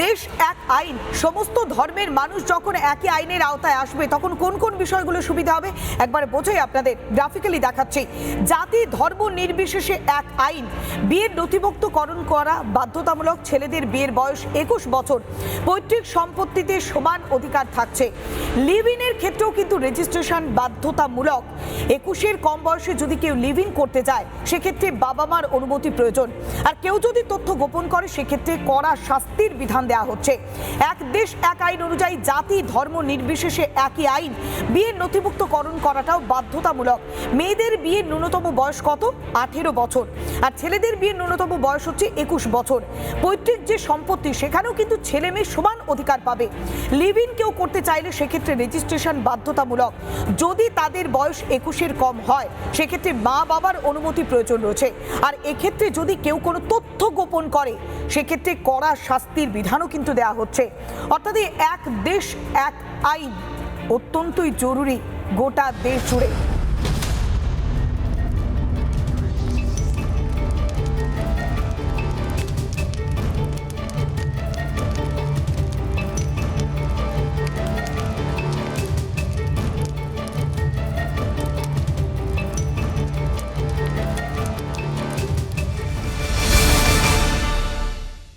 দেশ এক আইন, সমস্ত ধর্মের মানুষ যখন একই আইনের আওতায় আসবে তখন কোন কোন বিষয়গুলো সুবিধা হবে একবার বোঝাই আপনাদের, গ্রাফিক্যালি দেখাচ্ছি। জাতি ধর্ম নির্বিশেষে এক আইন, বিয়ের নথিভুক্তকরণ করা বাধ্যতামূলক, ছেলেদের বিয়ের বয়স 21 বছর, পৈতৃক সম্পত্তিতে সমান অধিকার থাকছে। লিভ ইনের ক্ষেত্রেও কিন্তু রেজিস্ট্রেশন বাধ্যতামূলক। 21-এর কম বয়সে যদি কেউ লিভ ইন করতে যায় সেক্ষেত্রে বাবা মার অনুমতি প্রয়োজন, আর কেউ যদি তথ্য গোপন করে সেক্ষেত্রে কড়া শাস্তির বিধান দেওয়া হচ্ছে। এক দেশ এক আইন অনুযায়ী জাতি ধর্ম নির্বিশেষে একই আইন, বিয়ের নথিভুক্তকরণ করাটাও বাধ্যতামূলক। মেয়েদের বিয়ের ন্যূনতম বয়স কত? 18 বছর, আর ছেলেদের বিয়ের ন্যূনতম বয়স হচ্ছে 21 বছর। পৈতৃক যে সম্পত্তি সেখানেও কিন্তু ছেলে মেয়ে সমান অধিকার পাবে। লিভ ইন কেউ করতে চাইলে সেক্ষেত্রে রেজিস্ট্রেশন বাধ্যতামূলক। যদি তাদের বয়স 21-এর কম হয় সেক্ষেত্রে মা বাবার অনুমতি প্রয়োজন রয়েছে, আর এক্ষেত্রে যদি কেউ কোনো তথ্য গোপন করে সেক্ষেত্রে কড়া শাস্তির বিধানও কিন্তু দেওয়া হচ্ছে। অর্থাৎ এক দেশ এক আইন অত্যন্তই জরুরি গোটা দেশ জুড়ে।